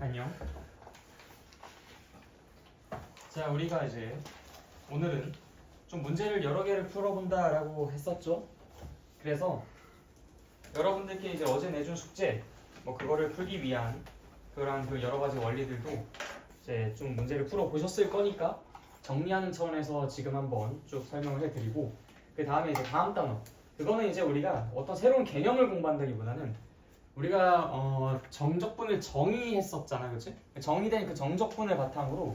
안녕. 자, 우리가 이제 오늘은 좀 문제를 여러 개를 풀어본다라고 했었죠. 그래서 여러분들께 이제 어제 내준 숙제, 뭐 그거를 풀기 위한 그런 그 여러 가지 원리들도 이제 좀 문제를 풀어보셨을 거니까 정리하는 차원에서 지금 한번 쭉 설명을 해드리고, 그 다음에 이제 다음 단원, 그거는 이제 우리가 어떤 새로운 개념을 공부한다기보다는 우리가 정적분을 정의했었잖아, 그치? 정의된 그 정적분을 바탕으로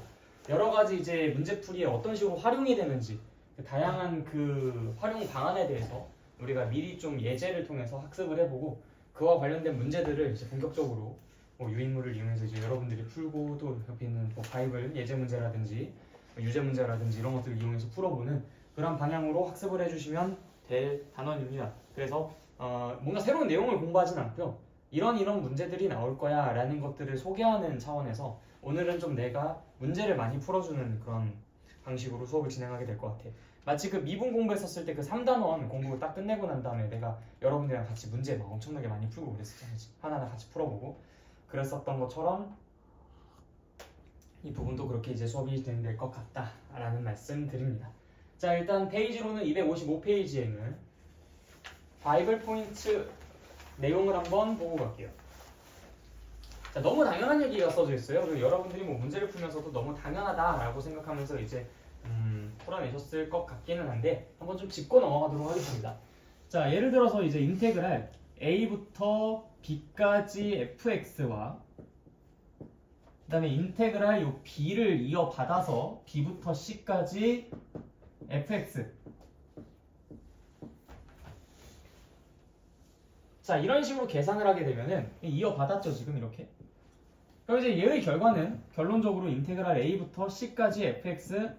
여러 가지 이제 문제풀이에 어떤 식으로 활용이 되는지, 그 다양한 그 활용 방안에 대해서 우리가 미리 좀 예제를 통해서 학습을 해보고, 그와 관련된 문제들을 이제 본격적으로 뭐 유인물을 이용해서 이제 여러분들이 풀고, 또 옆에 있는 뭐 바이블 예제 문제라든지 유제 문제라든지 이런 것들을 이용해서 풀어보는 그런 방향으로 학습을 해주시면 될 단원입니다. 그래서 뭔가 새로운 내용을 공부하진 않고요. 이런 문제들이 나올 거야 라는 것들을 소개하는 차원에서 오늘은 좀 내가 문제를 많이 풀어주는 그런 방식으로 수업을 진행하게 될 것 같아. 마치 그 미분 공부했었을 때 그 3단원 공부 딱 끝내고 난 다음에 내가 여러분들이랑 같이 문제 막 엄청나게 많이 풀고 그랬었잖아. 하나하나 같이 풀어보고 그랬었던 것처럼 이 부분도 그렇게 이제 수업이 진행될 것 같다라는 말씀 드립니다. 자, 일단 페이지로는 255페이지에는 바이블 포인트 내용을 한번 보고 갈게요. 자, 너무 당연한 얘기가 써져 있어요. 그리고 여러분들이 뭐 문제를 풀면서도 너무 당연하다라고 생각하면서 이제 풀어내셨을 것 같기는 한데 한번 좀 짚고 넘어가도록 하겠습니다. 자, 예를 들어서 이제 인테그랄 a부터 b까지 fx와 그 다음에 인테그랄 요 b를 이어받아서 b부터 c까지 fx. 자, 이런 식으로 계산을 하게 되면은 이어받았죠, 지금 이렇게. 그럼 이제 얘의 결과는 결론적으로 인테그랄 a부터 c까지 fx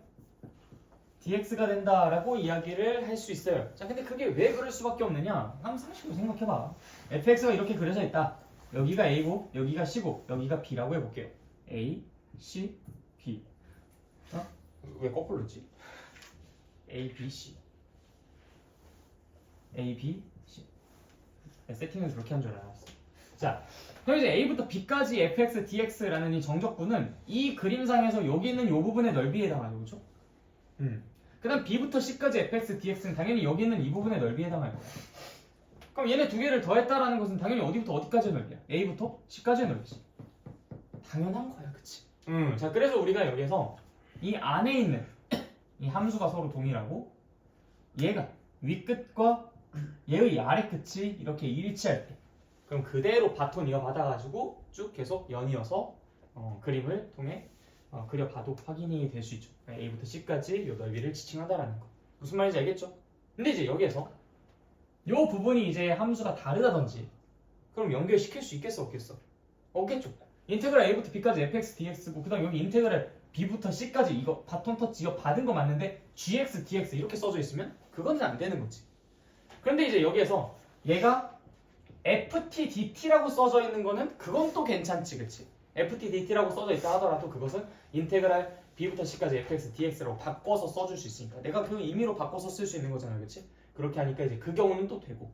dx가 된다라고 이야기를 할 수 있어요. 자, 근데 그게 왜 그럴 수밖에 없느냐? 한번 상식으로 생각해봐. fx가 이렇게 그려져 있다. 여기가 a고 여기가 c고 여기가 b라고 해볼게요. a, c, b. 왜 거꾸로 했지? a, b, c. a, b, c. 세팅을 그렇게 한 줄 알았어. 자, 그럼 이제 a부터 b까지 fx, dx라는 이 정적분은 이 그림상에서 여기 있는 이 부분의 넓이에 해당하죠, 그렇죠? 그 다음 b부터 c까지 fx, dx는 당연히 여기 있는 이 부분의 넓이에 해당할 거야. 그럼 얘네 두 개를 더했다라는 것은 당연히 어디부터 어디까지의 넓이야? a부터 c까지의 넓이지. 당연한 거야, 그치? 자, 그래서 우리가 여기서 이 안에 있는 이 함수가 서로 동일하고 얘가 윗끝과 얘의 아래 끝이 이렇게 일치할 때, 그럼 그대로 바톤 이어받아가지고 쭉 계속 연이어서 그림을 통해 그려봐도 확인이 될 수 있죠. a부터 c까지 이 넓이를 지칭한다라는 거. 무슨 말인지 알겠죠? 근데 이제 여기에서 이 부분이 이제 함수가 다르다든지 그럼 연결시킬 수 있겠어, 없겠어? 없겠죠. 인테그랄 a부터 b까지 fx, dx고 그 다음 여기 인테그랄 b부터 c까지 이거 바톤 터치 이거 받은 거 맞는데 gx, dx 이렇게 써져 있으면 그건 안 되는 거지. 그런데 이제 여기에서 얘가 ft, dt라고 써져 있는 거는 그건 또 괜찮지, 그치? ft, dt라고 써져 있다 하더라도 그것은 인테그랄 b부터 c까지 fx, dx라고 바꿔서 써줄 수 있으니까 내가 그 의미로 바꿔서 쓸 수 있는 거잖아, 그치? 그렇게 하니까 이제 그 경우는 또 되고,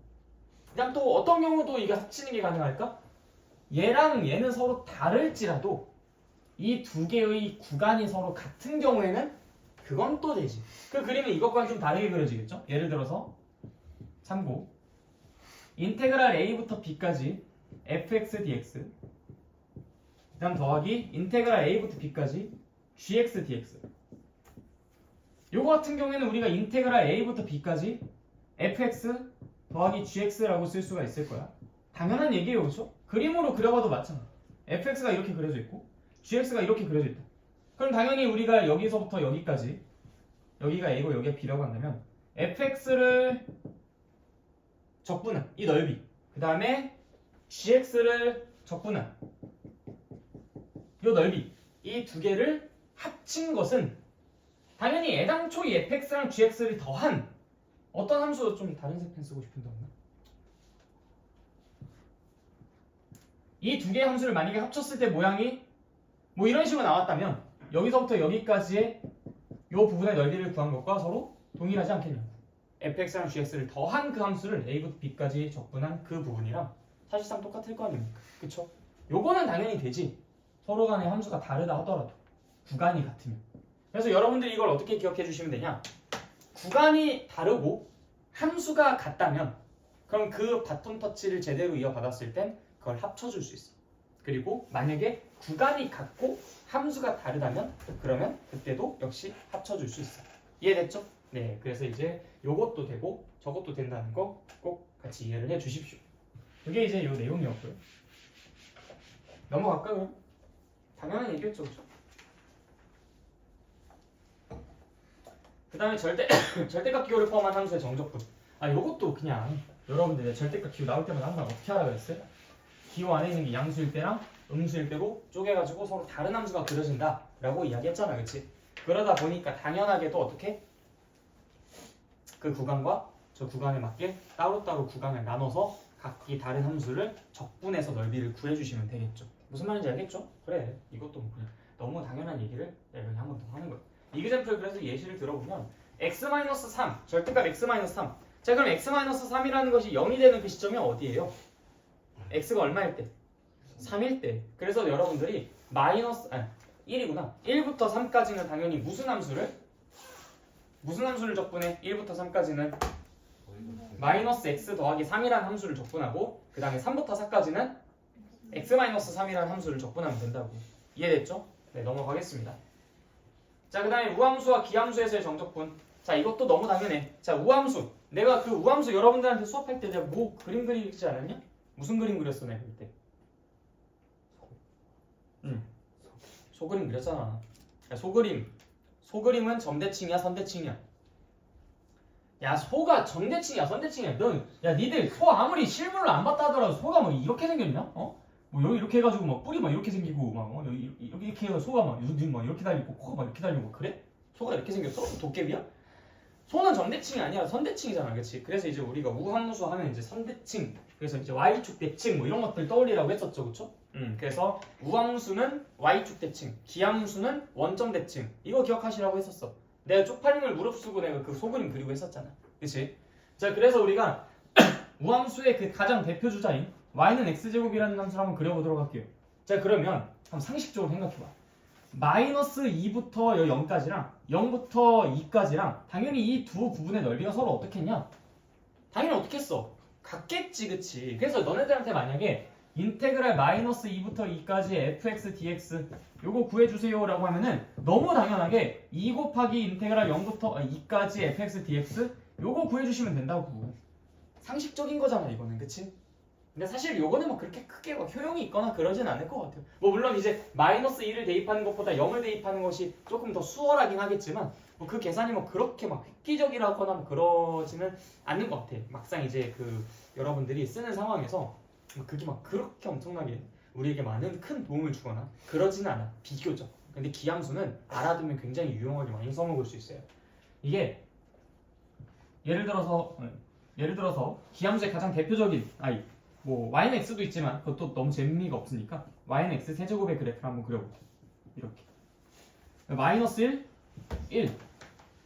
그다음 또 어떤 경우도 이게 합치는 게 가능할까? 얘랑 얘는 서로 다를지라도 이 두 개의 구간이 서로 같은 경우에는 그건 또 되지. 그 그림은 이것과는 좀 다르게 그려지겠죠? 예를 들어서 참고 인테그랄 a부터 b까지 fx dx 그 다음 더하기 인테그랄 a부터 b까지 gx dx. 요거 같은 경우에는 우리가 인테그랄 a부터 b까지 fx 더하기 gx라고 쓸 수가 있을 거야. 당연한 얘기예요, 그렇죠? 그림으로 그려봐도 마찬가지. fx가 이렇게 그려져 있고 gx가 이렇게 그려져 있다. 그럼 당연히 우리가 여기서부터 여기까지 여기가 a고 여기가 b라고 한다면 fx를 적분한 이 넓이, 그 다음에 gx를 적분한 이 넓이, 이 두 개를 합친 것은 당연히 애당초 이 fx랑 gx를 더한 어떤 함수, 좀 다른 색펜 쓰고 싶은데 없나? 이 두 개의 함수를 만약에 합쳤을 때 모양이 뭐 이런 식으로 나왔다면 여기서부터 여기까지의 이 부분의 넓이를 구한 것과 서로 동일하지 않겠냐고. fx랑 gx를 더한 그 함수를 a부터 b까지 적분한 그 부분이랑 사실상 똑같을 거 아닙니까? 그쵸? 요거는 당연히 되지. 서로 간의 함수가 다르다 하더라도 구간이 같으면. 그래서 여러분들이 이걸 어떻게 기억해 주시면 되냐? 구간이 다르고 함수가 같다면 그럼 그 바톤 터치를 제대로 이어받았을 땐 그걸 합쳐줄 수 있어. 그리고 만약에 구간이 같고 함수가 다르다면 그러면 그때도 역시 합쳐줄 수 있어. 이해됐죠? 네, 그래서 이제 요것도 되고 저것도 된다는 거 꼭 같이 이해를 해 주십시오. 그게 이제 요 내용이었고요. 넘어갈까요? 당연한 얘기였죠, 그렇죠? 그 다음에 절대값 기호를 포함한 함수의 정적분. 요것도 그냥 여러분들 절대값 기호 나올 때마다 항상 어떻게 하라 그랬어요? 기호 안에 있는 게 양수일 때랑 음수일 때로 쪼개가지고 서로 다른 함수가 그려진다 라고 이야기했잖아, 그치? 그러다 보니까 당연하게도 어떻게? 그 구간과 저 구간에 맞게 따로따로 구간을 나눠서 각기 다른 함수를 적분해서 넓이를 구해주시면 되겠죠. 무슨 말인지 알겠죠? 그래, 이것도 뭐 그냥 너무 당연한 얘기를 내가 그냥 한 번 더 하는 거야. 이그젠플 그래서 예시를 들어보면 x-3 절대값 x-3. 자, 그럼 x-3이라는 것이 0이 되는 그 시점이 어디예요? x가 얼마일 때? 3일 때. 그래서 여러분들이 1이구나. 1부터 3까지는 당연히 무슨 함수를 적분해? 1부터 3까지는 마이너스 x 더하기 3이라는 함수를 적분하고 그 다음에 3부터 4까지는 x-3이라는 함수를 적분하면 된다고. 이해됐죠? 네, 넘어가겠습니다. 자, 그 다음에 우함수와 기함수에서의 정적분. 자, 이것도 너무 당연해. 자, 우함수. 내가 그 우함수 여러분들한테 수업할 때 내가 뭐 그림 그리지 않았냐? 무슨 그림 그렸어 내가 그때? 소그림 그렸잖아. 야, 소그림은 점대칭이야 선대칭이야? 야, 소가 점대칭이야 선대칭이야? 니들 소 아무리 실물로 안 봤다 하더라도 소가 뭐 이렇게 생겼냐? 뭐 여기 이렇게 해가지고 막 뿔이 막 이렇게 생기고 막 여기 이렇게 해서 소가 막 이렇게 달리고 코가 막 이렇게 달리고 그래? 소가 이렇게 생겼어? 도깨비야? 소는 점대칭이 아니라 선대칭이잖아, 그렇지? 그래서 이제 우리가 우함수 하면 이제 선대칭, 그래서 이제 y축 대칭 뭐 이런 것들 떠올리라고 했었죠, 그렇죠? 그래서 우함수는 y축 대칭, 기함수는 원점 대칭. 이거 기억하시라고 했었어. 내가 쪽팔림을 무릅쓰고 내가 그 소그림 그리고 했었잖아, 그렇지? 자, 그래서 우리가 우함수의 그 가장 대표 주자인 y는 x제곱이라는 함수를 한번 그려보도록 할게요. 자, 그러면 한번 상식적으로 생각해봐. 마이너스 2부터 0까지랑 0부터 2까지랑 당연히 이 두 부분의 넓이가 서로 어떻게 했냐? 당연히 어떻게 했어? 같겠지, 그치? 그래서 너네들한테 만약에 인테그랄 마이너스 2부터 2까지 fx dx 요거 구해주세요 라고 하면은 너무 당연하게 2 곱하기 인테그랄 0부터 2까지 fx dx 요거 구해주시면 된다고. 상식적인 거잖아 이거는, 그치? 근데 사실 요거는 뭐 그렇게 크게 막 효용이 있거나 그러진 않을 것 같아요. 뭐 물론 이제 마이너스 1을 대입하는 것보다 0을 대입하는 것이 조금 더 수월하긴 하겠지만 뭐 그 계산이 뭐 그렇게 막 획기적이라거나 뭐 그러지는 않는 것 같아. 막상 이제 그 여러분들이 쓰는 상황에서 그게 막 그렇게 엄청나게 우리에게 많은 큰 도움을 주거나 그러지는 않아. 비교적. 근데 기함수는 알아두면 굉장히 유용하게 많이 써먹을 수 있어요. 이게 예를 들어서 기함수의 가장 대표적인 뭐 y는 x도 있지만 그것도 너무 재미가 없으니까 y는 x 세제곱의 그래프를 한번 그려볼게요. 이렇게 마이너스 1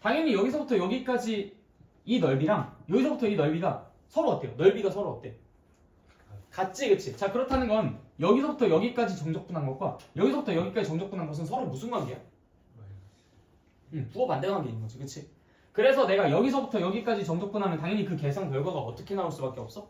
당연히 여기서부터 여기까지 이 넓이랑 여기서부터 이 넓이가 서로 어때요? 넓이가 서로 어때? 같지, 그치? 자, 그렇다는 건 여기서부터 여기까지 정적분한 것과 여기서부터 여기까지 정적분한 것은 서로 무슨 관계야? 부호 반대 관계인 거지, 그치? 그래서 내가 여기서부터 여기까지 정적분하면 당연히 그 계산 결과가 어떻게 나올 수밖에 없어?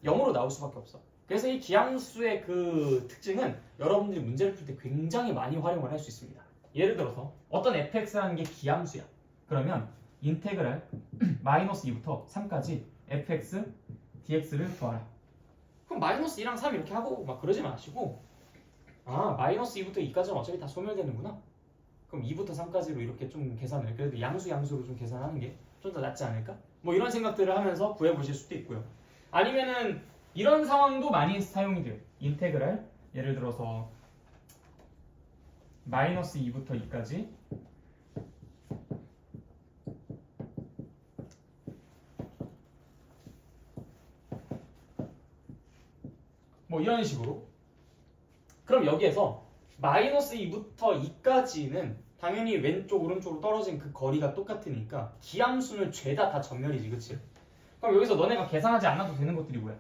0으로 나올 수밖에 없어. 그래서 이 기함수의 그 특징은 여러분들이 문제를 풀 때 굉장히 많이 활용을 할 수 있습니다. 예를 들어서 어떤 fx라는 게 기함수야. 그러면 인테그랄 마이너스 2부터 3까지 fx dx를 구하라. 그럼 마이너스 2랑 3 이렇게 하고 막 그러지 마시고 마이너스 2부터 2까지는 어차피 다 소멸되는구나. 그럼 2부터 3까지로 이렇게 좀 계산을 그래도 양수로 좀 계산하는 게 좀 더 낫지 않을까? 뭐 이런 생각들을 하면서 구해보실 수도 있고요. 아니면은 이런 상황도 많이 사용이 돼요. 인테그랄 예를 들어서 마이너스 2부터 2까지 뭐 이런 식으로. 그럼 여기에서 마이너스 2부터 2까지는 당연히 왼쪽 오른쪽으로 떨어진 그 거리가 똑같으니까 기함수는 죄다 다 전멸이지, 그치? 그럼 여기서 너네가 계산하지 않아도 되는 것들이 뭐야?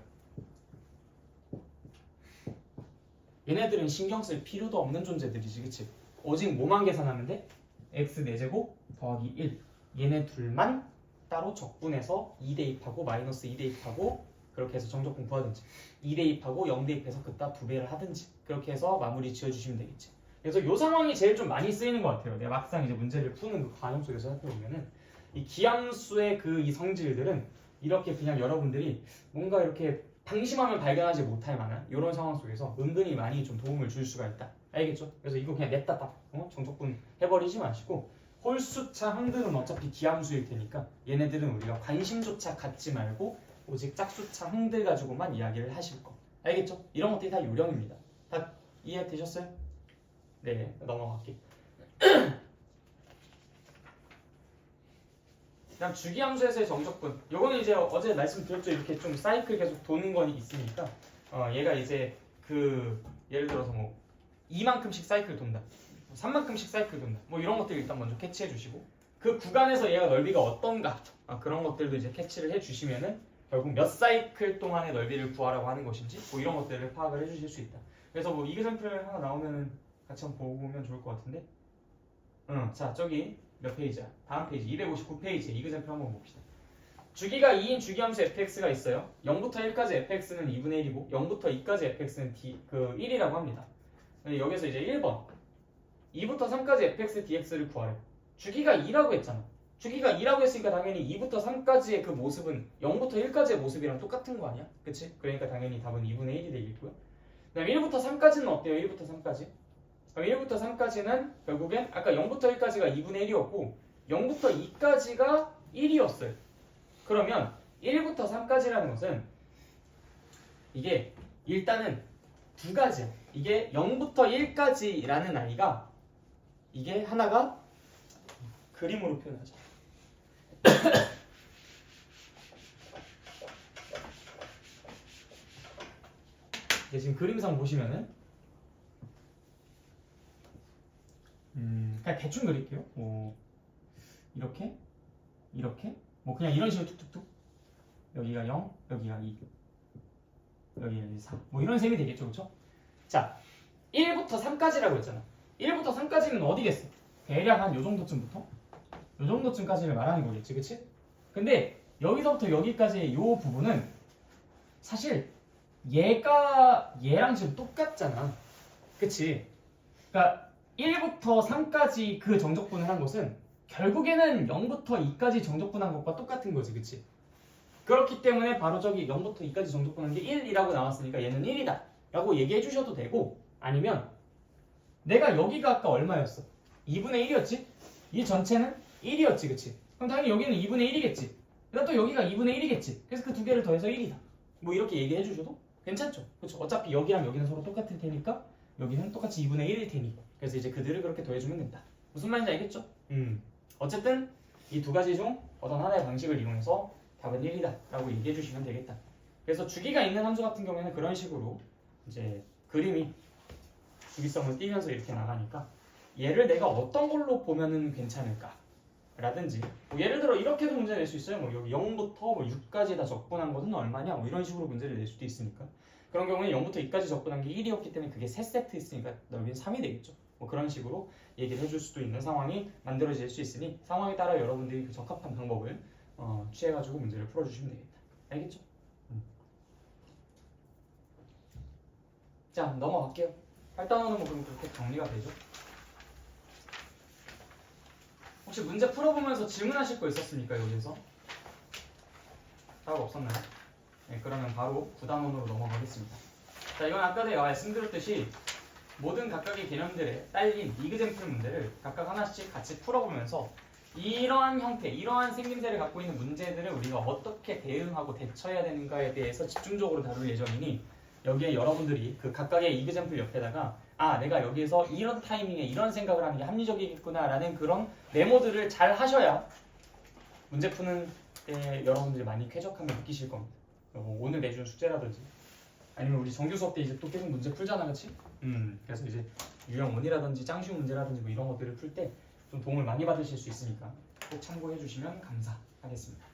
얘네들은 신경 쓸 필요도 없는 존재들이지, 그치? 오직 뭐만 계산하면 돼? x 4제곱 더하기 1. 얘네 둘만 따로 적분해서 2 대입하고 마이너스 2 대입하고 그렇게 해서 정적분 구하든지 2 대입하고 0 대입해서 그따 2배를 하든지 그렇게 해서 마무리 지어주시면 되겠지. 그래서 이 상황이 제일 좀 많이 쓰이는 것 같아요. 내가 막상 이제 문제를 푸는 그 과정 속에서 살펴보면은 이 기함수의 그 이 성질들은 이렇게 그냥 여러분들이 뭔가 이렇게 방심하면 발견하지 못할 만한 이런 상황 속에서 은근히 많이 좀 도움을 줄 수가 있다. 알겠죠? 그래서 이거 그냥 냅다 딱 정적분 해버리지 마시고 홀수차 항들은 어차피 기함수일 테니까 얘네들은 우리가 관심조차 갖지 말고 오직 짝수차 항들 가지고만 이야기를 하실 거. 알겠죠? 이런 것들이 다 요령입니다. 다 이해되셨어요? 네, 넘어갈게요. 그다음 주기함수에서의 정적분. 요거는 이제 어제 말씀드렸죠. 이렇게 좀 사이클 계속 도는 건 있으니까 얘가 이제 그 예를 들어서 뭐 2만큼씩 사이클 돈다, 3만큼씩 사이클 돈다, 뭐 이런 것들 일단 먼저 캐치해 주시고 그 구간에서 얘가 넓이가 어떤가 그런 것들도 이제 캐치를 해 주시면은 결국 몇 사이클 동안의 넓이를 구하라고 하는 것인지 뭐 이런 것들을 파악을 해 주실 수 있다. 그래서 뭐 이그샘플 하나 나오면은 같이 한번 보고 오면 좋을 것 같은데. 자, 저기 몇 페이지야? 다음 페이지 259페이지에 이그샘플 한번 봅시다. 주기가 2인 주기함수 fx가 있어요. 0부터 1까지 fx는 2분의 1이고 0부터 2까지 fx는 1이라고 합니다. 여기서 이제 1번 2부터 3까지 fx dx를 구하래. 주기가 2라고 했잖아. 주기가 2라고 했으니까 당연히 2부터 3까지의 그 모습은 0부터 1까지의 모습이랑 똑같은 거 아니야? 그치? 그러니까 당연히 답은 2분의 1이 되겠고요. 그 다음에 1부터 3까지는 어때요? 1부터 3까지? 1부터 3까지는 결국엔 아까 0부터 1까지가 2분의 1이었고 0부터 2까지가 1이었어요. 그러면 1부터 3까지라는 것은 이게 일단은 두 가지야. 이게 0부터 1까지라는 아이가 이게 하나가 그림으로 표현하자. 지금 그림상 보시면은 그냥 대충 그릴게요. 뭐 이렇게 뭐 그냥 이런 식으로 툭툭툭 여기가 0, 여기가 2, 여기가 4 뭐 이런 셈이 되겠죠, 그렇죠? 자, 1부터 3까지라고 했잖아. 1부터 3까지는 어디겠어? 대략 한 요 정도쯤부터 요 정도쯤까지를 말하는 거겠지, 그치? 근데 여기서부터 여기까지의 요 부분은 사실 얘랑 지금 똑같잖아, 그치? 그러니까 1부터 3까지 그 정적분을 한 것은 결국에는 0부터 2까지 정적분한 것과 똑같은 거지, 그치? 그렇기 때문에 바로 저기 0부터 2까지 정적분한 게 1이라고 나왔으니까 얘는 1이다 라고 얘기해 주셔도 되고, 아니면 내가 여기가 아까 얼마였어? 2분의 1이었지? 이 전체는 1이었지, 그치? 그럼 당연히 여기는 2분의 1이겠지. 그다음 또 여기가 2분의 1이겠지. 그래서 그 두 개를 더해서 1이다. 뭐 이렇게 얘기해 주셔도 괜찮죠? 그렇죠? 어차피 여기랑 여기는 서로 똑같을 테니까 여기는 똑같이 2분의 1일 테니. 그래서 이제 그들을 그렇게 더해주면 된다. 무슨 말인지 알겠죠? 어쨌든 이 두 가지 중 어떤 하나의 방식을 이용해서 답은 1이다 라고 얘기해 주시면 되겠다. 그래서 주기가 있는 함수 같은 경우에는 그런 식으로 이제 그림이 주기성을 띄면서 이렇게 나가니까 얘를 내가 어떤 걸로 보면은 괜찮을까? 라든지 뭐 예를 들어 이렇게도 문제 낼 수 있어요. 뭐 여기 0부터 뭐 6까지 다 적분한 것은 얼마냐? 뭐 이런 식으로 문제를 낼 수도 있으니까. 그런 경우에 0부터 2까지 적분한 게 1이었기 때문에 그게 3세트 있으니까 넓이는 3이 되겠죠. 뭐 그런 식으로 얘기를 해줄 수도 있는 상황이 만들어질 수 있으니 상황에 따라 여러분들이 그 적합한 방법을 취해가지고 문제를 풀어주시면 되겠다. 알겠죠? 자, 넘어갈게요. 8단원은 뭐 그럼 그렇게 정리가 되죠? 혹시 문제 풀어보면서 질문하실 거 있었습니까? 여기서? 답 없었나요? 네, 그러면 바로 9단원으로 넘어가겠습니다. 자, 이건 아까 내가 말씀드렸듯이 모든 각각의 개념들에 딸린 이그잼플 문제를 각각 하나씩 같이 풀어보면서 이러한 형태, 이러한 생김새를 갖고 있는 문제들을 우리가 어떻게 대응하고 대처해야 되는가에 대해서 집중적으로 다룰 예정이니 여기에 여러분들이 그 각각의 이그잼플 옆에다가 아, 내가 여기에서 이런 타이밍에 이런 생각을 하는 게 합리적이겠구나 라는 그런 메모들을 잘 하셔야 문제 푸는 때 여러분들이 많이 쾌적함을 느끼실 겁니다. 오늘 내준 숙제라든지 아니면 우리 정규 수업 때 이제 또 계속 문제 풀잖아, 그치? 그래서 이제 유형 1이라든지 짱쉬운 문제라든지 뭐 이런 것들을 풀 때 좀 도움을 많이 받으실 수 있으니까 꼭 참고해 주시면 감사하겠습니다.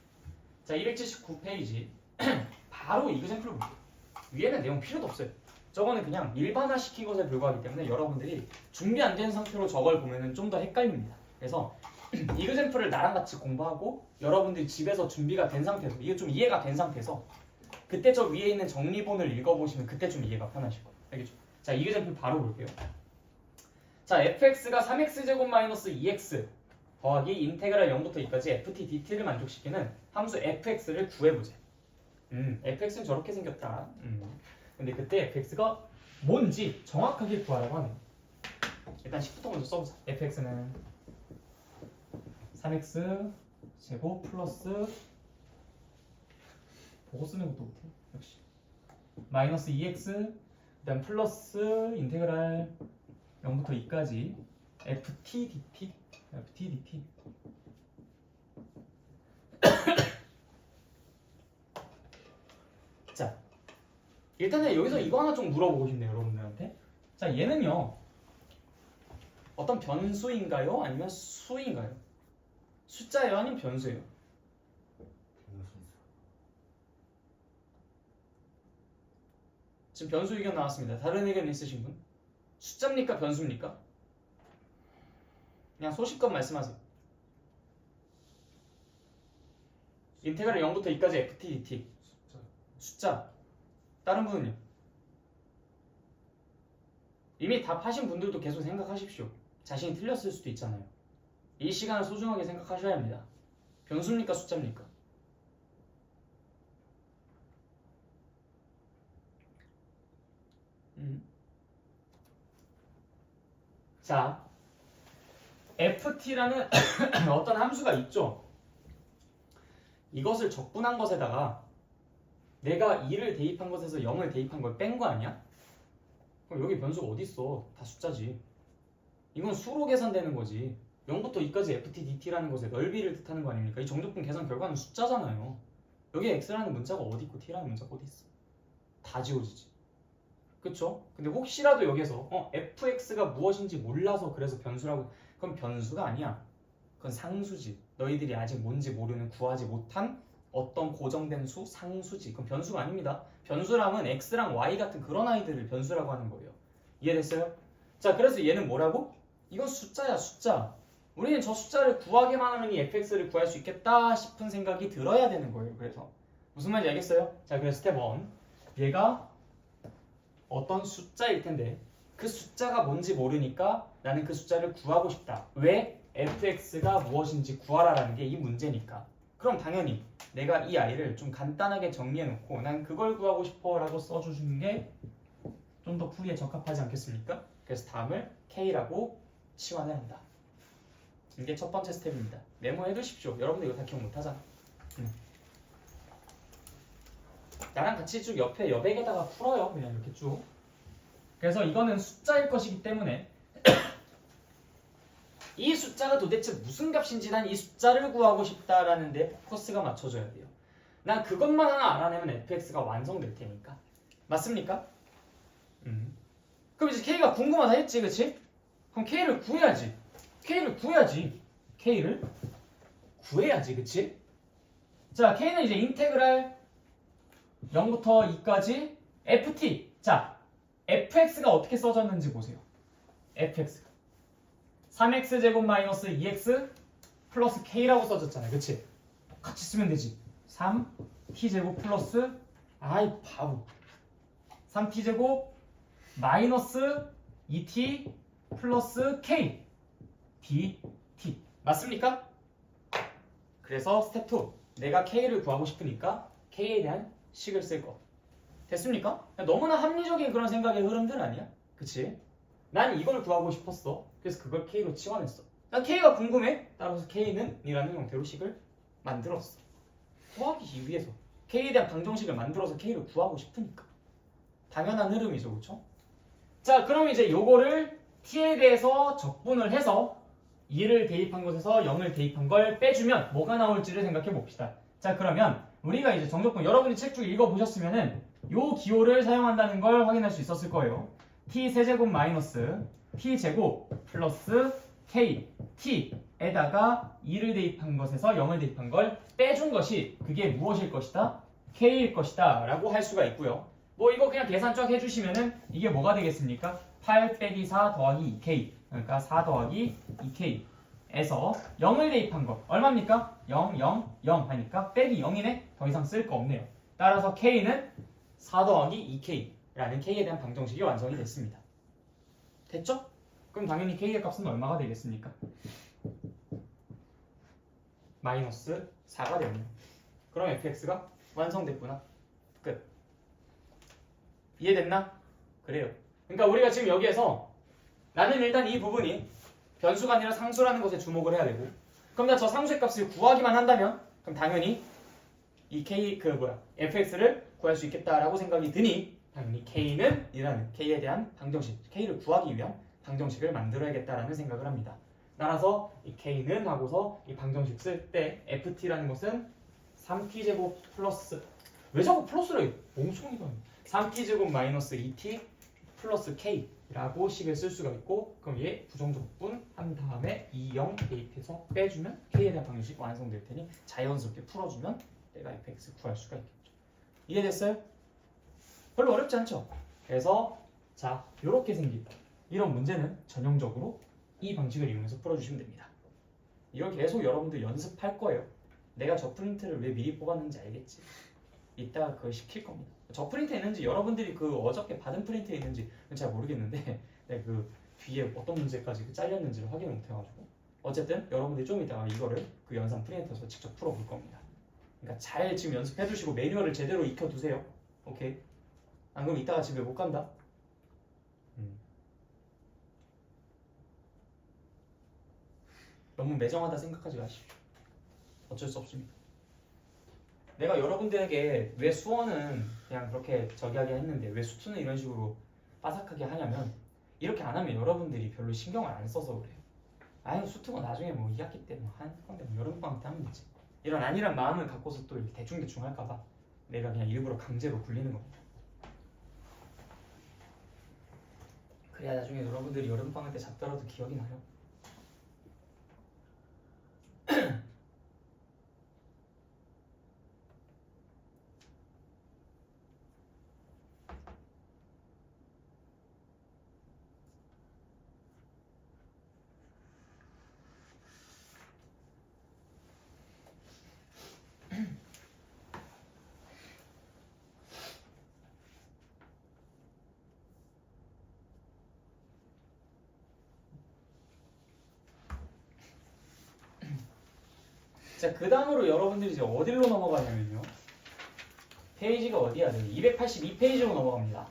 자, 279페이지 바로 이그샘플 볼게요. 위에는 내용 필요도 없어요. 저거는 그냥 일반화시킨 것에 불과하기 때문에 여러분들이 준비 안 된 상태로 저걸 보면은 좀 더 헷갈립니다. 그래서 이그젠플을 나랑 같이 공부하고 여러분들이 집에서 준비가 된 상태에서 이게 좀 이해가 된 상태에서 그때 저 위에 있는 정리본을 읽어보시면 그때 좀 이해가 편하실 거예요. 알겠죠? 자, 이그젠플 바로 볼게요. 자, fx가 3x제곱 마이너스 2x 더하기 인테그랄 0부터 2까지 ft dt를 만족시키는 함수 fx를 구해보자. fx는 저렇게 생겼다. 근데 그때 fx가 뭔지 정확하게 구하라고 하네요. 일단 10부터 먼저 써보자. fx는 3x 제곱 플러스 보고 쓰는 것도 못해. 역시 마이너스 2x 그다음 플러스 인테그랄 0부터 2까지 ft dt 자, 일단은 여기서 이거 하나 좀 물어보고 싶네요, 여러분들한테. 자, 얘는요 어떤 변수인가요? 아니면 수인가요? 숫자예요? 아니면 변수예요? 지금 변수 의견 나왔습니다. 다른 의견 있으신 분? 숫자입니까? 변수입니까? 그냥 소식껏 말씀하세요. 인테그랄 0부터 2까지 ft dt 숫자. 다른 분은요? 이미 답하신 분들도 계속 생각하십시오. 자신이 틀렸을 수도 있잖아요. 이 시간을 소중하게 생각하셔야 합니다. 변수입니까? 숫자입니까? 자, ft라는 어떤 함수가 있죠. 이것을 적분한 것에다가 내가 2를 대입한 것에서 0을 대입한 걸 뺀 거 아니야? 그럼 여기 변수가 어디 있어? 다 숫자지. 이건 수로 계산되는 거지. 0부터 2까지 ft dt라는 것의 넓이를 뜻하는 거 아닙니까? 이 정적분 계산 결과는 숫자잖아요. 여기 x라는 문자가 어디 있고 t라는 문자가 어디 있어? 다 지워지지. 그쵸? 근데 혹시라도 여기서 fx가 무엇인지 몰라서 그래서 변수라고, 그건 변수가 아니야. 그건 상수지. 너희들이 아직 뭔지 모르는 구하지 못한 어떤 고정된 수, 상수지. 그건 변수가 아닙니다. 변수랑은 x랑 y 같은 그런 아이들을 변수라고 하는 거예요. 이해됐어요? 자, 그래서 얘는 뭐라고? 이건 숫자야, 숫자. 우리는 저 숫자를 구하기만 하면 이 fx를 구할 수 있겠다 싶은 생각이 들어야 되는 거예요. 그래서 무슨 말인지 알겠어요? 자, 그래서 스텝 1. 얘가 어떤 숫자일 텐데 그 숫자가 뭔지 모르니까 나는 그 숫자를 구하고 싶다. 왜? fx가 무엇인지 구하라라는 게 이 문제니까. 그럼 당연히 내가 이 아이를 좀 간단하게 정리해놓고 난 그걸 구하고 싶어 라고 써주시는 게 좀 더 풀이에 적합하지 않겠습니까? 그래서 다음을 k라고 치환을 한다. 이게 첫 번째 스텝입니다. 메모해 두십시오. 여러분들 이거 다 기억 못하잖아. 나랑 같이 쭉 옆에 여백에다가 풀어요. 그냥 이렇게 쭉. 그래서 이거는 숫자일 것이기 때문에 이 숫자가 도대체 무슨 값인지 난 이 숫자를 구하고 싶다라는 데 포커스가 맞춰져야 돼요. 난 그것만 하나 알아내면 fx가 완성될 테니까. 맞습니까? 그럼 이제 k가 궁금하다 했지, 그치? 그럼 k를 구해야지. k를 구해야지, 그치? 자, k는 이제 인테그랄 0부터 2까지 ft. 자, fx가 어떻게 써졌는지 보세요. fx가 3x제곱 마이너스 2x 플러스 k라고 써졌잖아요. 그치? 같이 쓰면 되지. 3t제곱 플러스 아이 바보 3t제곱 마이너스 2t 플러스 k dt. 맞습니까? 그래서 스텝 2. 내가 k를 구하고 싶으니까 k에 대한 식을 쓸 거. 됐습니까? 너무나 합리적인 그런 생각의 흐름들 아니야? 그치? 난 이걸 구하고 싶었어. 그래서 그걸 k로 치환했어. 난 k가 궁금해. 따라서 k는 이라는 형태로 식을 만들었어. 구하기 위해서. k에 대한 방정식을 만들어서 k를 구하고 싶으니까. 당연한 흐름이죠. 그쵸? 자, 그럼 이제 요거를 t에 대해서 적분을 해서 2를 대입한 곳에서 0을 대입한 걸 빼주면 뭐가 나올지를 생각해 봅시다. 자, 그러면 우리가 이제 정적분 여러분이 책 쭉 읽어보셨으면은 요 기호를 사용한다는 걸 확인할 수 있었을 거예요. t 세제곱 마이너스 t 제곱 플러스 k t에다가 2를 대입한 것에서 0을 대입한 걸 빼준 것이 그게 무엇일 것이다? k일 것이다 라고 할 수가 있고요. 뭐 이거 그냥 계산 쫙 해주시면은 이게 뭐가 되겠습니까? 8 빼기 4 더하기 2k 그러니까 4 더하기 2k에서 0을 대입한 거 얼마입니까? 0, 0, 0 하니까 빼기 0이네? 더 이상 쓸 거 없네요. 따라서 k는 4 더하기 2k라는 k에 대한 방정식이 완성이 됐습니다. 됐죠? 그럼 당연히 k의 값은 얼마가 되겠습니까? 마이너스 4가 되네요. 그럼 fx가 완성됐구나. 끝. 이해됐나? 그래요. 그러니까 우리가 지금 여기에서 나는 일단 이 부분이 변수가 아니라 상수라는 것에 주목을 해야 되고 그럼 나 저 상수의 값을 구하기만 한다면 그럼 당연히 이 fx를 구할 수 있겠다라고 생각이 드니 당연히 k는 이라는 k에 대한 방정식 k를 구하기 위한 방정식을 만들어야겠다라는 생각을 합니다. 따라서 이 k는 하고서 이 방정식 쓸 때 ft라는 것은 3t제곱 플러스 왜 자꾸 플러스를 멍청이가 3t제곱 마이너스 2t 플러스 k라고 식을 쓸 수가 있고 그럼 얘 부정적분 한 다음에 2, 0 대입해서 빼주면 k에 대한 방정식 완성될 테니 자연스럽게 풀어주면 내가 fx 구할 수가 있겠죠. 이해됐어요? 별로 어렵지 않죠? 그래서 자 이렇게 생긴 이런 문제는 전형적으로 이 방식을 이용해서 풀어주시면 됩니다. 이걸 계속 여러분들 연습할 거예요. 내가 저 프린트를 왜 미리 뽑았는지 알겠지? 이따가 그걸 시킬 겁니다. 저 프린트에 있는지 여러분들이 그 어저께 받은 프린트에 있는지 잘 모르겠는데 내가 그 뒤에 어떤 문제까지 잘렸는지를 확인을 못해가지고 어쨌든 여러분들이 좀 이따가 이거를 그 연산 프린터에서 직접 풀어볼 겁니다. 그러니까 잘 지금 연습해두시고 매뉴얼을 제대로 익혀두세요. 오케이? 안 그러면 이따가 집에 못 간다. 너무 매정하다 생각하지 마십시오. 어쩔 수 없습니다. 내가 여러분들에게 왜 수원은 그냥 그렇게 저기 하게 했는데 왜 수투는 이런 식으로 빠삭하게 하냐면 이렇게 안 하면 여러분들이 별로 신경을 안 써서 그래요. 아니 수투가 나중에 뭐 2학기 때 뭐 한 건데 뭐 여름방학 때 하면 되지. 이런 안일한 마음을 갖고서 또 이렇게 대충대충 할까봐 내가 그냥 일부러 강제로 굴리는 겁니다. 그래야 나중에 여러분들이 여름방학 때 잡더라도 기억이 나요. 자, 그 다음으로 여러분들이 이제 어디로 넘어가냐면요. 페이지가 어디야? 282페이지로 넘어갑니다.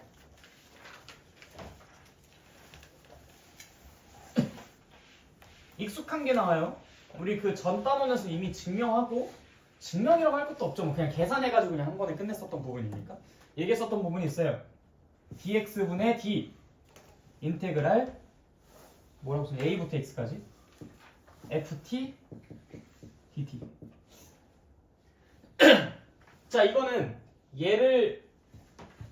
익숙한 게 나와요. 우리 그 전 단원에서 이미 증명하고 증명이라고 할 것도 없죠. 뭐 그냥 계산해가지고 그냥 한 번에 끝냈었던 부분이니까. 얘기했었던 부분이 있어요. dx분의 d 인테그랄 뭐라고 써? a부터 x까지 ft dt. 자, 이거는 얘를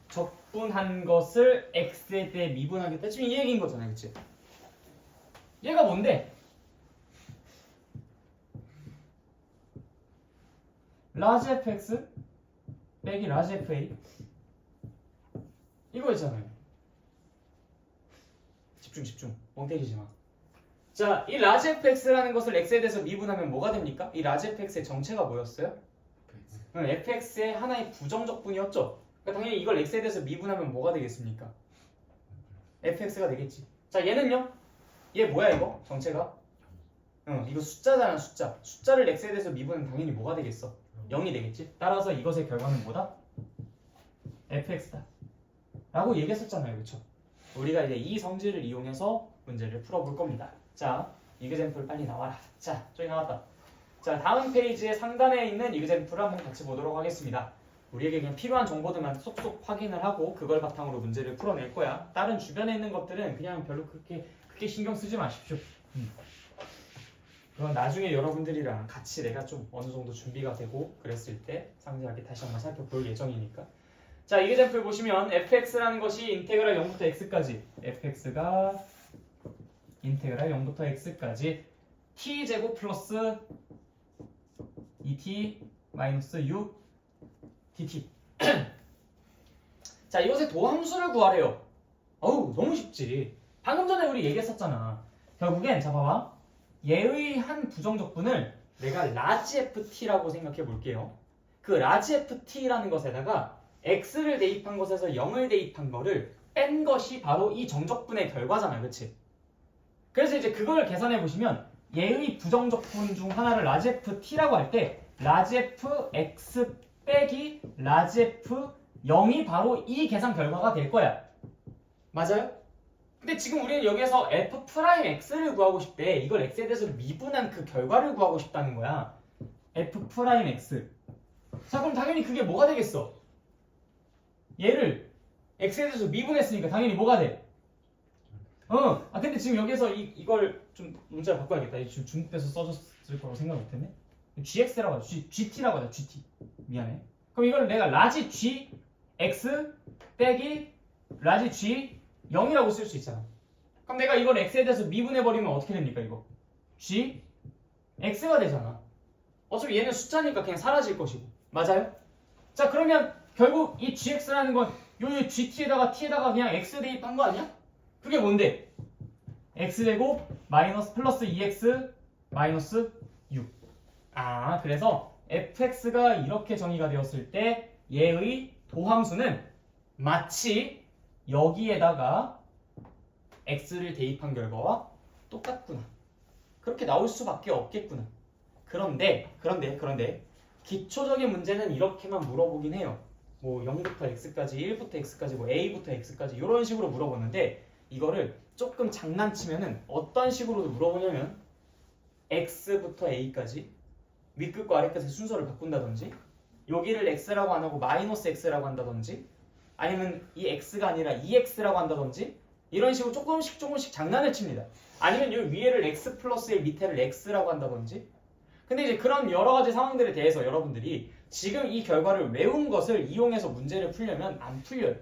적분한 것을 x에 대해 미분하겠다. 지금 이 얘기인 거잖아요, 그치? 얘가 뭔데? 라지 fx 빼기 라지 fa 이거 있잖아요. 집중 멍때리지 마. 자, 이 라지 fx라는 것을 x에 대해서 미분하면 뭐가 됩니까? 이 라지 fx의 정체가 뭐였어요? fx의 하나의 부정적분이었죠. 그러니까 당연히 이걸 x에 대해서 미분하면 뭐가 되겠습니까? fx가 되겠지. 자, 얘는요? 얘 뭐야 이거? 정체가? 이거 숫자잖아, 숫자. 숫자를 x에 대해서 미분하면 당연히 뭐가 되겠어? 0이 되겠지. 따라서 이것의 결과는 뭐다? fx다 라고 얘기했었잖아요, 그쵸? 우리가 이제 이 성질을 이용해서 문제를 풀어볼 겁니다. 자, 이그젠플 빨리 나와라. 자, 저기 나왔다. 자, 다음 페이지의 상단에 있는 이그젠플을 한번 같이 보도록 하겠습니다. 우리에게 그냥 필요한 정보들만 쏙쏙 확인을 하고 그걸 바탕으로 문제를 풀어낼 거야. 다른 주변에 있는 것들은 그냥 별로 그렇게 신경 쓰지 마십시오. 그건 나중에 여러분들이랑 같이 내가 좀 어느 정도 준비가 되고 그랬을 때 상세하게 다시 한번 살펴볼 예정이니까. 자, 이그젠플 보시면 fx라는 것이 인테그랄 0부터 x까지 fx가 인테그랄 0부터 x까지 t제곱 플러스 2t 마이너스 6 dt. 자, 이것의 도함수를 구하래요. 어우, 너무 쉽지. 방금 전에 우리 얘기했었잖아. 결국엔 자 봐봐. 얘의 한 부정적분을 내가 라지 ft라고 생각해 볼게요. 그 라지 ft라는 것에다가 x를 대입한 것에서 0을 대입한 거를 뺀 것이 바로 이 정적분의 결과잖아, 그치? 그래서 이제 그걸 계산해 보시면 얘의 부정적분 중 하나를 라지 ft라고 할 때 라지 fx 빼기 라지 f 0이 바로 이 계산 결과가 될 거야. 맞아요? 근데 지금 우리는 여기에서 f'x를 구하고 싶대. 이걸 x에 대해서 미분한 그 결과를 구하고 싶다는 거야. f'x. 자, 그럼 당연히 그게 뭐가 되겠어? 얘를 x에 대해서 미분했으니까 당연히 뭐가 돼? 근데 지금 여기서 이걸 좀 문자를 바꿔야겠다. 지금 중국에서 써줬을 거라고 생각 못했네. gx라고 하자. gt라고 하자. gt. 미안해. 그럼 이걸 내가 라지 g x 빼기 라지 g 0이라고 쓸 수 있잖아. 그럼 내가 이걸 x에 대해서 미분해버리면 어떻게 됩니까, 이거? g x가 되잖아. 어차피 얘는 숫자니까 그냥 사라질 것이고. 맞아요? 자, 그러면 결국 이 gx라는 건 요 gt에다가 t에다가 그냥 x 대입한 거 아니야? 그게 뭔데? x제곱 마이너스 플러스 2x 마이너스 6. 아, 그래서 fx가 이렇게 정의가 되었을 때 얘의 도함수는 마치 여기에다가 x를 대입한 결과와 똑같구나. 그렇게 나올 수밖에 없겠구나. 그런데 기초적인 문제는 이렇게만 물어보긴 해요. 뭐 0부터 x까지, 1부터 x까지, 뭐 a부터 x까지 이런 식으로 물어보는데 이거를 조금 장난치면은 어떤 식으로 물어보냐면 x부터 a까지 윗끝과 아래끝의 순서를 바꾼다든지 여기를 x라고 안 하고 마이너스 x라고 한다든지 아니면 이 x가 아니라 2x라고 한다든지 이런 식으로 조금씩 장난을 칩니다. 아니면 이 위에를 x 플러스의 밑에를 x라고 한다든지. 근데 이제 그런 여러 가지 상황들에 대해서 여러분들이 지금 이 결과를 외운 것을 이용해서 문제를 풀려면 안 풀려요.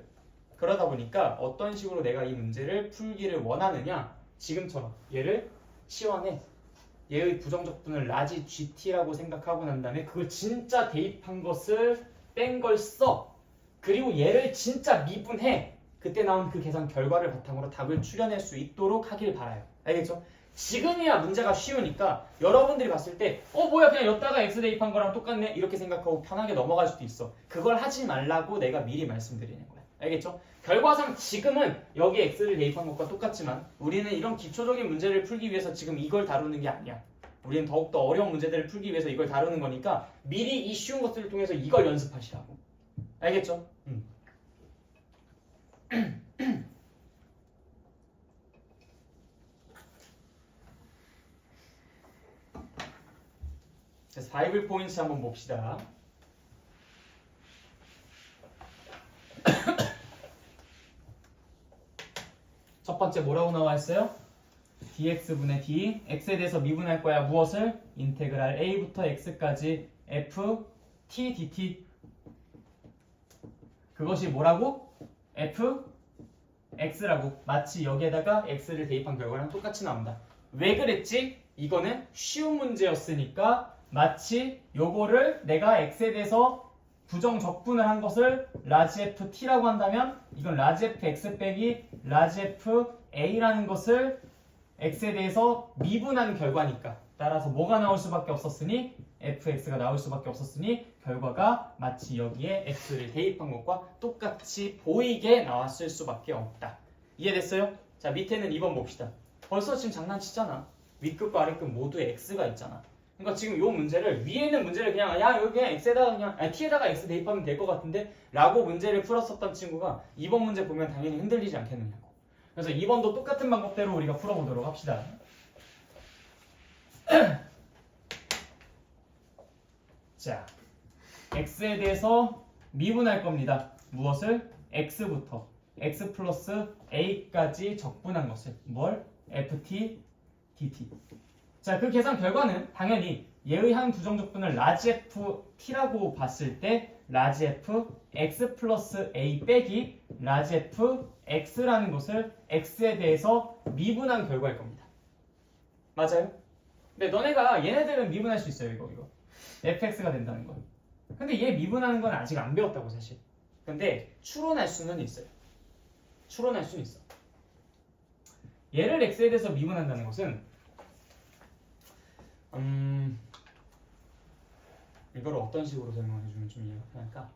그러다 보니까 어떤 식으로 내가 이 문제를 풀기를 원하느냐, 지금처럼 얘를 치환해. 얘의 부정적분을 라지 gt라고 생각하고 난 다음에 그걸 진짜 대입한 것을 뺀 걸 써. 그리고 얘를 진짜 미분해. 그때 나온 그 계산 결과를 바탕으로 답을 추려낼 수 있도록 하길 바라요. 알겠죠? 지금이야 문제가 쉬우니까 여러분들이 봤을 때 뭐야 그냥 여기다가 x 대입한 거랑 똑같네 이렇게 생각하고 편하게 넘어갈 수도 있어. 그걸 하지 말라고 내가 미리 말씀드리는 거야. 알겠죠? 결과상 지금은 여기 x를 대입한 것과 똑같지만 우리는 이런 기초적인 문제를 풀기 위해서 지금 이걸 다루는 게 아니야. 우리는 더욱더 어려운 문제들을 풀기 위해서 이걸 다루는 거니까 미리 이 쉬운 것들을 통해서 이걸 연습하시라고. 알겠죠? 자, 5 포인트 한번 봅시다. 첫 번째 뭐라고 나와 있어요? dx분의 d, x에 대해서 미분할 거야. 무엇을? 인테그랄 a부터 x까지 f t dt. 그것이 뭐라고? f x라고. 마치 여기에다가 x를 대입한 결과랑 똑같이 나온다. 왜 그랬지? 이거는 쉬운 문제였으니까 마치 요거를 내가 x에 대해서 부정적분을 한 것을 라지 ft라고 한다면 이건 라지 fx 빼기 라지 fa라는 것을 x에 대해서 미분한 결과니까 따라서 뭐가 나올 수밖에 없었으니 fx가 나올 수밖에 없었으니 결과가 마치 여기에 x를 대입한 것과 똑같이 보이게 나왔을 수밖에 없다. 이해됐어요? 자, 밑에는 2번 봅시다. 벌써 지금 장난치잖아. 윗끝과 아래끝 모두에 x가 있잖아. 그러니까 지금 요 문제를 위에 있는 문제를 그냥 여기 그냥 x에다가 그냥 t에다가 x 대입하면 될 것 같은데 라고 문제를 풀었었던 친구가 2번 문제 보면 당연히 흔들리지 않겠느냐고. 그래서 2번도 똑같은 방법대로 우리가 풀어보도록 합시다. 자, x에 대해서 미분할 겁니다. 무엇을? x부터 x 플러스 a까지 적분한 것을 뭘? ft dt. 자, 그 계산 결과는 당연히 얘의 한 부정적분을 라지 ft라고 봤을 때 라지 f x 플러스 a 빼기 라지 f x라는 것을 x에 대해서 미분한 결과일 겁니다. 맞아요? 근데 너네가 얘네들은 미분할 수 있어요. 이거 fx가 된다는 거. 근데 얘 미분하는 건 아직 안 배웠다고 사실. 근데 추론할 수는 있어요. 추론할 수는 있어. 얘를 x에 대해서 미분한다는 것은 이걸 어떤 식으로 설명해주면 좀 이해가 편할까?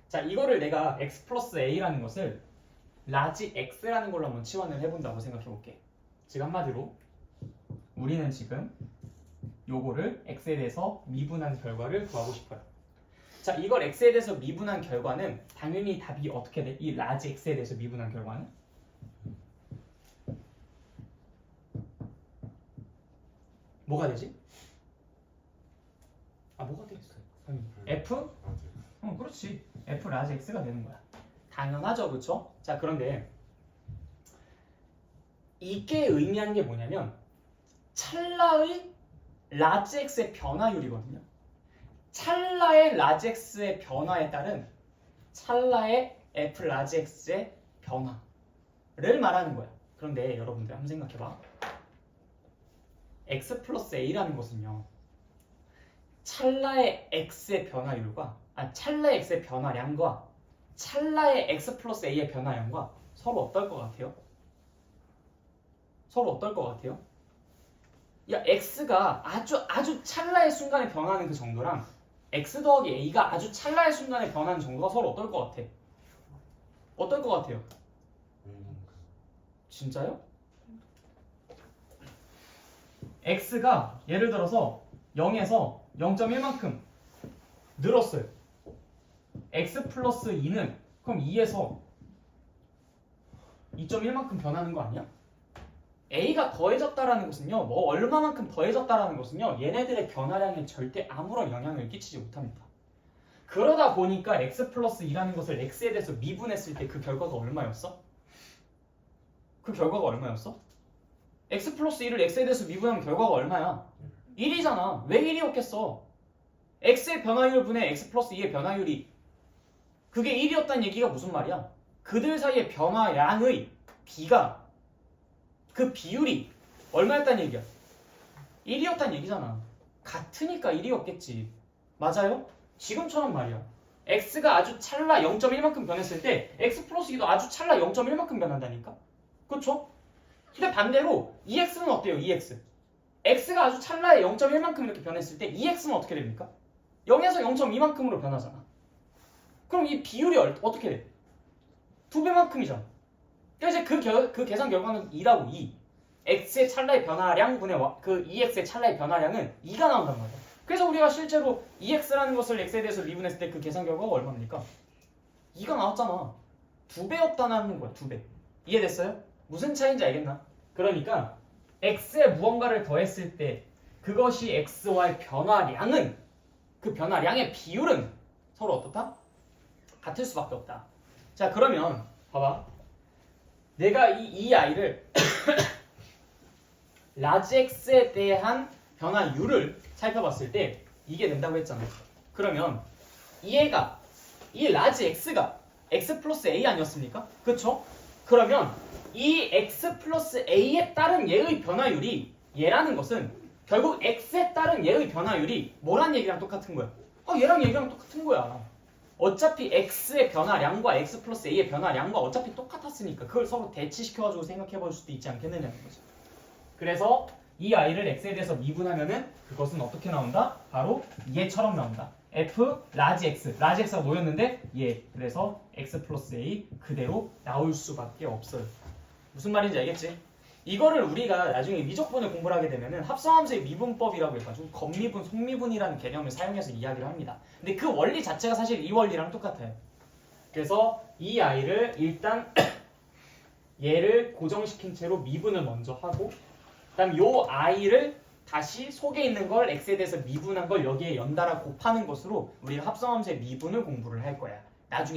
자, 이거를 내가 x 플러스 a라는 것을 라지 x라는 걸로 한번 치환을 해본다고 생각해 볼게. 즉 한마디로 우리는 지금 요거를 x에 대해서 미분한 결과를 구하고 싶어요. 자, 이걸 x에 대해서 미분한 결과는 당연히 답이 어떻게 돼? 이 라지 x에 대해서 미분한 결과는 뭐가 되지? 뭐가 되겠어? f? 그렇지. f 라지 x가 되는 거야. 당연하죠, 그렇죠? 자, 그런데 이게 의미하는 게 뭐냐면 찰나의 라지 x의 변화율이거든요. 찰나의 라지 x의 변화에 따른 찰나의 f 라지 x의 변화를 말하는 거야. 그런데 여러분들 한번 생각해봐. x 플러스 a라는 것은요, 찰나의 x의 변화율과 찰나의 x의 변화량과 찰나의 x 플러스 a의 변화량과 서로 어떨 것 같아요? 서로 어떨 것 같아요? 야, x가 아주 찰나의 순간에 변하는 그 정도랑 x 더하기 a가 아주 찰나의 순간에 변하는 정도가 서로 어떨 것 같아? 어떨 것 같아요? 진짜요? x가 예를 들어서 0에서 0.1만큼 늘었어요. x 플러스 2는 그럼 2에서 2.1만큼 변하는 거 아니야? a가 더해졌다라는 것은요, 뭐 얼마만큼 더해졌다라는 것은요, 얘네들의 변화량에 절대 아무런 영향을 끼치지 못합니다. 그러다 보니까 x 플러스 2라는 것을 x에 대해서 미분했을 때 그 결과가 얼마였어? 그 결과가 얼마였어? x 플러스 2를 x에 대해서 미분하면 결과가 얼마야? 1이잖아. 왜 1이었겠어? x의 변화율 분의 x 플러스 2의 변화율이 그게 1이었다는 얘기가 무슨 말이야? 그들 사이의 변화량의 비가 그 비율이 얼마였다는 얘기야? 1이었다는 얘기잖아. 같으니까 1이었겠지. 맞아요? 지금처럼 말이야. x가 아주 찰나 0.1만큼 변했을 때 x 플러스 2도 아주 찰나 0.1만큼 변한다니까? 그쵸? 근데 반대로 2x는 어때요? 2x. x가 아주 찰나에 0.1만큼 이렇게 변했을 때 2x는 어떻게 됩니까? 0에서 0.2만큼으로 변하잖아. 그럼 이 비율이 어떻게 돼? 2배만큼이잖아. 그래서 이제 그 계산 결과는 2라고 2. x의 찰나의 변화량 분의 그 2x의 찰나의 변화량은 2가 나온단 말이야. 그래서 우리가 실제로 2x라는 것을 x에 대해서 미분했을 때 그 계산 결과가 얼마입니까? 2가 나왔잖아. 2배였다는 거야. 2배. 이해됐어요? 무슨 차이인지 알겠나? 그러니까 x에 무언가를 더했을 때 그것이 x와의 변화량은 그 변화량의 비율은 서로 어떻다? 같을 수밖에 없다. 자, 그러면 봐봐. 내가 이 아이를 라지 x에 대한 변화율을 살펴봤을 때 이게 된다고 했잖아. 그러면 이 라지 x가 x 플러스 a 아니었습니까? 그쵸? 그러면 이 x 플러스 a에 따른 얘의 변화율이 얘라는 것은 결국 x에 따른 얘의 변화율이 뭐란 얘기랑 똑같은 거야? 얘랑 얘기랑 똑같은 거야. 어차피 x의 변화량과 x 플러스 a의 변화량과 어차피 똑같았으니까 그걸 서로 대치시켜가지고 생각해볼 수도 있지 않겠느냐는 거죠. 그래서 이 아이를 x에 대해서 미분하면은 그것은 어떻게 나온다? 바로 얘처럼 나온다. f 라지 x가 뭐였는데 얘. 그래서 x 플러스 a 그대로 나올 수밖에 없어요. 무슨 말인지 알겠지? 이거를 우리가 나중에 미적분을 공부를 하게 되면은 합성함수의 미분법이라고 해가지고 겉미분, 속미분이라는 개념을 사용해서 이야기를 합니다. 근데 그 원리 자체가 사실 이 원리랑 똑같아요. 그래서 이 아이를 일단 얘를 고정시킨 채로 미분을 먼저 하고 그다음 요 아이를 다시 속에 있는 걸 x에 대해서 미분한 걸 여기에 연달아 곱하는 것으로 우리가 합성함수의 미분을 공부를 할 거야. 나중에